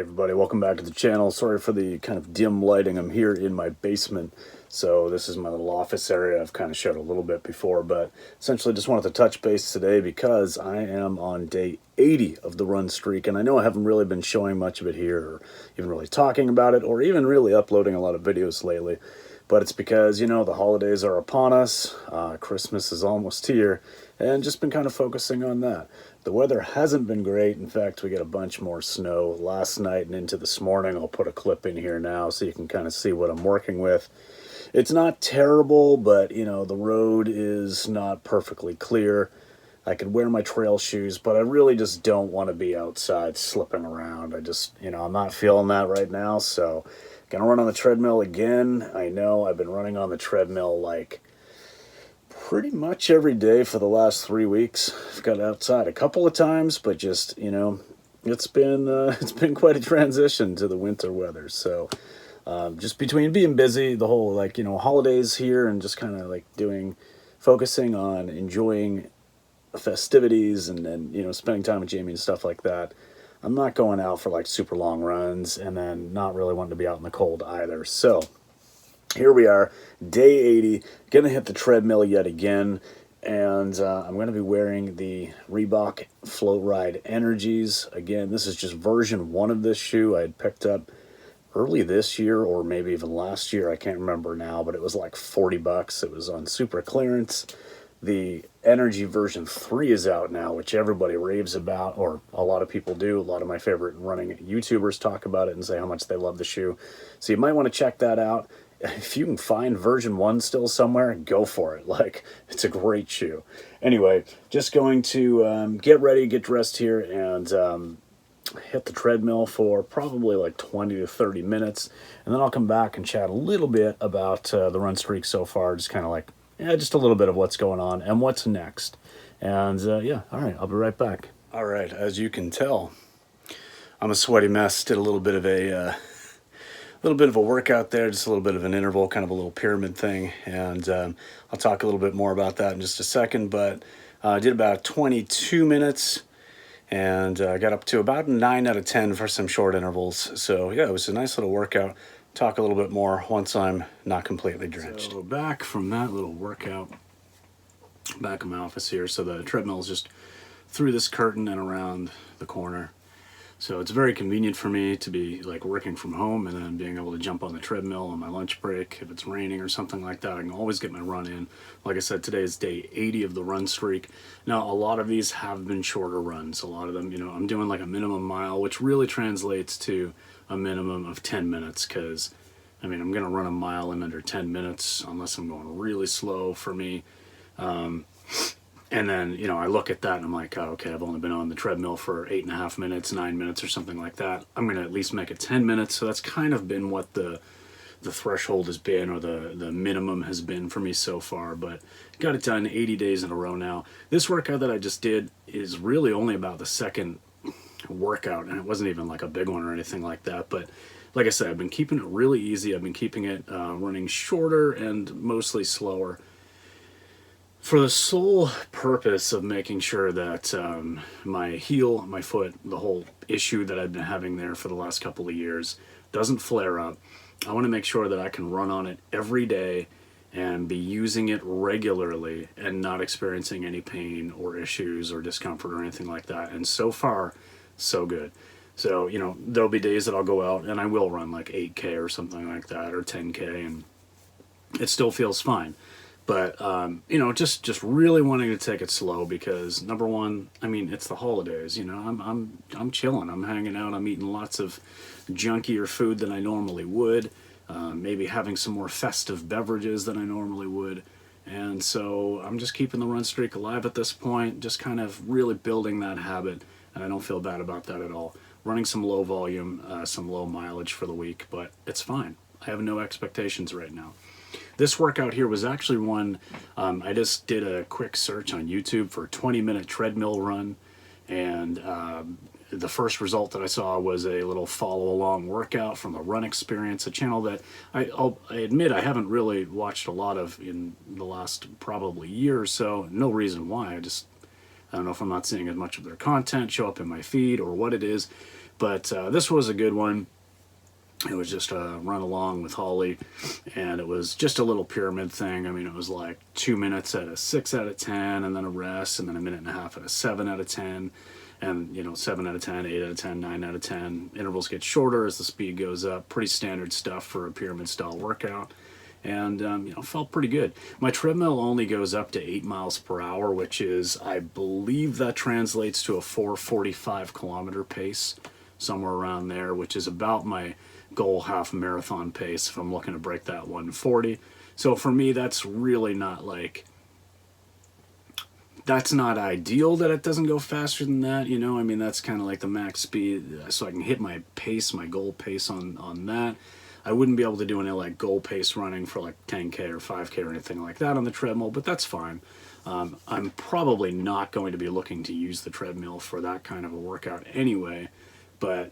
Everybody, welcome back to the channel. Sorry for the kind of dim lighting. I'm here in my basement, so this is my little office area. I've kind of showed a little bit before, but essentially just wanted to touch base today because I am on day 80 of the run streak, and I know I haven't really been showing much of it here, or even really talking about it, or even really uploading a lot of videos lately. But it's because, you know, the holidays are upon us, Christmas is almost here, and just been kind of focusing on that. The weather hasn't been great. In fact, we got a bunch more snow last night and into this morning. I'll put a clip in here now so you can kind of see what I'm working with. It's not terrible, but, you know, the road is not perfectly clear. I could wear my trail shoes, but I really just don't want to be outside slipping around. I just, you know, I'm not feeling that right now, so gonna run on the treadmill again. I know I've been running on the treadmill like pretty much every day for the last 3 weeks. I've got outside a couple of times, but just, you know, it's been quite a transition to the winter weather. So just between being busy, the whole, like, you know, holidays here, and just kind of like focusing on enjoying festivities and you know, spending time with Jamie and stuff like that, I'm not going out for like super long runs, and then not really wanting to be out in the cold either. So here we are, day 80, gonna hit the treadmill yet again, and I'm gonna be wearing the Reebok Float Ride Energies. Again, this is just version 1 of this shoe I had picked up early this year, or maybe even last year, I can't remember now, but it was like 40 bucks. It was on super clearance. The Energy version 3 is out now, which everybody raves about, or a lot of people do. A lot of my favorite running YouTubers talk about it and say how much they love the shoe. So you might want to check that out. If you can find version 1 still somewhere, go for it. Like, it's a great shoe. Anyway, just going to get ready, get dressed here, and hit the treadmill for probably like 20 to 30 minutes. And then I'll come back and chat a little bit about the run streak so far, just kind of like, yeah, just a little bit of what's going on and what's next. And yeah, all right, I'll be right back. All right, as you can tell, I'm a sweaty mess. Did a little bit of a workout there, just a little bit of an interval, kind of a little pyramid thing, and I'll talk a little bit more about that in just a second. But I did about 22 minutes, and I got up to about 9 out of 10 for some short intervals. So yeah, it was a nice little workout. Talk a little bit more once I'm not completely drenched. So back from that little workout, back in my office here. So the treadmill is just through this curtain and around the corner. So it's very convenient for me to be like working from home and then being able to jump on the treadmill on my lunch break. If it's raining or something like that, I can always get my run in. Like I said, today is day 80 of the run streak. Now, a lot of these have been shorter runs. A lot of them, you know, I'm doing like a minimum mile, which really translates to a minimum of 10 minutes, because I mean, I'm gonna run a mile in under 10 minutes unless I'm going really slow for me. And then, you know, I look at that and I'm like, oh, okay, I've only been on the treadmill for 8.5 minutes, 9 minutes or something like that. I'm gonna at least make it 10 minutes. So that's kind of been what the threshold has been, or the minimum has been for me so far. But got it done 80 days in a row now. This workout that I just did is really only about the second workout, and it wasn't even like a big one or anything like that. But like I said, I've been keeping it really easy. I've been keeping it running shorter and mostly slower, for the sole purpose of making sure that my heel, my foot, the whole issue that I've been having there for the last couple of years doesn't flare up. I want to make sure that I can run on it every day and be using it regularly and not experiencing any pain or issues or discomfort or anything like that. And so far, so good. So, you know, there'll be days that I'll go out and I will run like 8K or something like that, or 10K, and it still feels fine. But, you know, just really wanting to take it slow because, number one, I mean, it's the holidays, you know, I'm chilling, I'm hanging out, I'm eating lots of junkier food than I normally would, maybe having some more festive beverages than I normally would. And so I'm just keeping the run streak alive at this point, just kind of really building that habit. And I don't feel bad about that at all. Running some low volume, some low mileage for the week, but it's fine. I have no expectations right now. This workout here was actually one, I just did a quick search on YouTube for a 20-minute treadmill run, and the first result that I saw was a little follow-along workout from the Run Experience, a channel that I admit I haven't really watched a lot of in the last probably year or so. No reason why, I don't know if I'm not seeing as much of their content show up in my feed or what it is, But this was a good one. It was just a run along with Holly, and it was just a little pyramid thing. I mean, it was like 2 minutes at a 6 out of 10, and then a rest, and then a minute and a half at a 7 out of 10, and 7 out of 10, 8 out of 10, 9 out of 10. Intervals get shorter as the speed goes up. Pretty standard stuff for a pyramid style workout, and felt pretty good. My treadmill only goes up to 8 miles per hour, which is, I believe that translates to a 4:45 kilometer pace, somewhere around there, which is about my goal half marathon pace if I'm looking to break that 140. So for me, that's really not that's not ideal that it doesn't go faster than that, I mean, that's kind of like the max speed, so I can hit my pace, my goal pace on that. I wouldn't be able to do any like goal pace running for like 10K or 5K or anything like that on the treadmill, but that's fine. I'm probably not going to be looking to use the treadmill for that kind of a workout anyway, but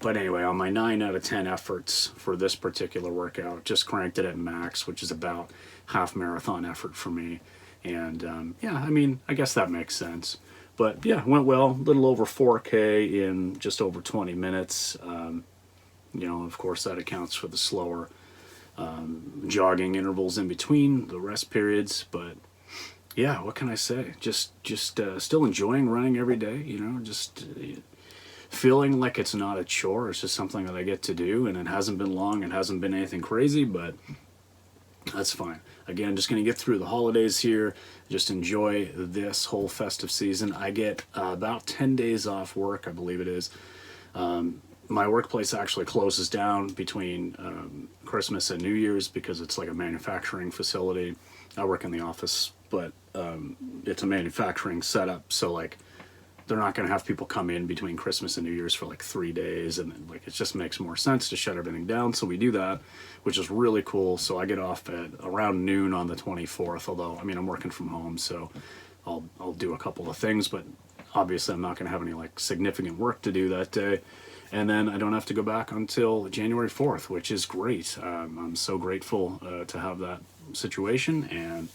anyway, on my 9 out of 10 efforts for this particular workout, just cranked it at max, which is about half marathon effort for me. And yeah, I mean, I guess that makes sense. But yeah, went well, a little over 4K in just over 20 minutes. Of course, that accounts for the slower jogging intervals in between, the rest periods. But yeah, what can I say? Just still enjoying running every day, just feeling like it's not a chore. It's just something that I get to do, and it hasn't been long. It hasn't been anything crazy, but that's fine. Again, just going to get through the holidays here, just enjoy this whole festive season. I get about 10 days off work, I believe it is. My workplace actually closes down between Christmas and New Year's because it's like a manufacturing facility. I work in the office, but it's a manufacturing setup, so like they're not going to have people come in between Christmas and New Year's for like 3 days, and like it just makes more sense to shut everything down. So we do that, which is really cool. So I get off at around noon on the 24th. Although I mean I'm working from home, so I'll do a couple of things, but obviously I'm not going to have any like significant work to do that day. And then I don't have to go back until January 4th, which is great. I'm so grateful to have that situation, and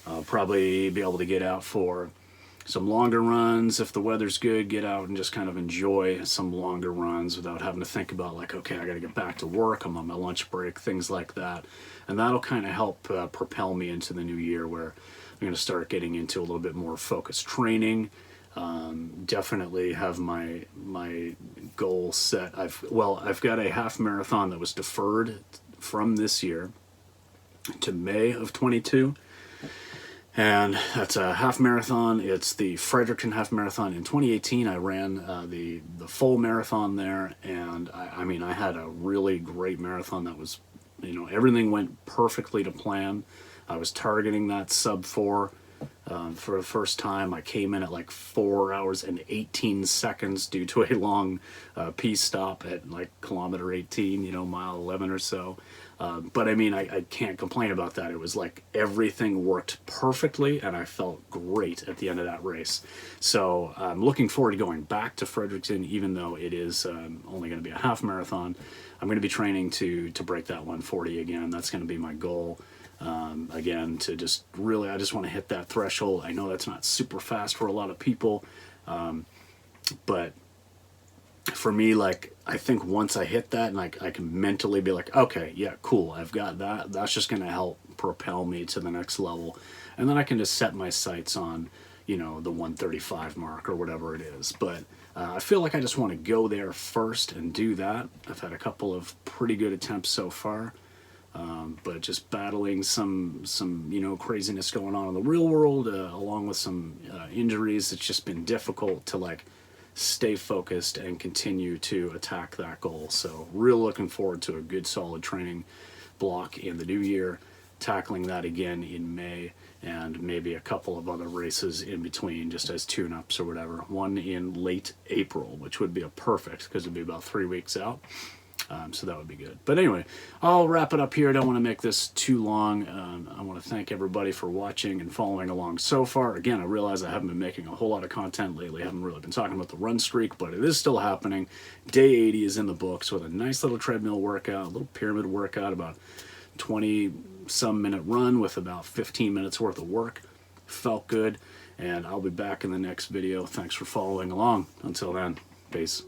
I'll probably be able to get out for some longer runs. If the weather's good, get out and just kind of enjoy some longer runs without having to think about like, okay, I got to get back to work, I'm on my lunch break, things like that. And that'll kind of help propel me into the new year, where I'm going to start getting into a little bit more focused training. Definitely have my goal set. I've got a half marathon that was deferred from this year to May of 22. And that's a half marathon. It's the Fredericton half marathon. In 2018, I ran the full marathon there, and I mean, I had a really great marathon that was, everything went perfectly to plan. I was targeting that sub 4 for the first time. I came in at like 4 hours and 18 seconds due to a long peace stop at like kilometer 18, mile 11 or so. But I mean, I can't complain about that. It was like everything worked perfectly, and I felt great at the end of that race. So I'm looking forward to going back to Fredericton, even though it is only going to be a half marathon. I'm going to be training to break that 140 again. That's going to be my goal. Again, to just really, I just want to hit that threshold. I know that's not super fast for a lot of people, but for me, like, I think once I hit that, and like I can mentally be like, okay, yeah, cool, I've got that. That's just going to help propel me to the next level, and then I can just set my sights on, the 135 mark or whatever it is. But I feel like I just want to go there first and do that. I've had a couple of pretty good attempts so far. But just battling some craziness going on in the real world, along with some injuries, it's just been difficult to like stay focused and continue to attack that goal. So real looking forward to a good solid training block in the new year, tackling that again in May, and maybe a couple of other races in between just as tune-ups or whatever. One in late April, which would be a perfect, because it'd be about 3 weeks out. So that would be good. But anyway, I'll wrap it up here. I don't want to make this too long. I want to thank everybody for watching and following along so far. Again, I realize I haven't been making a whole lot of content lately. I haven't really been talking about the run streak, but it is still happening. Day 80 is in the books with a nice little treadmill workout, a little pyramid workout, about 20-some minute run with about 15 minutes worth of work. Felt good, and I'll be back in the next video. Thanks for following along. Until then, peace.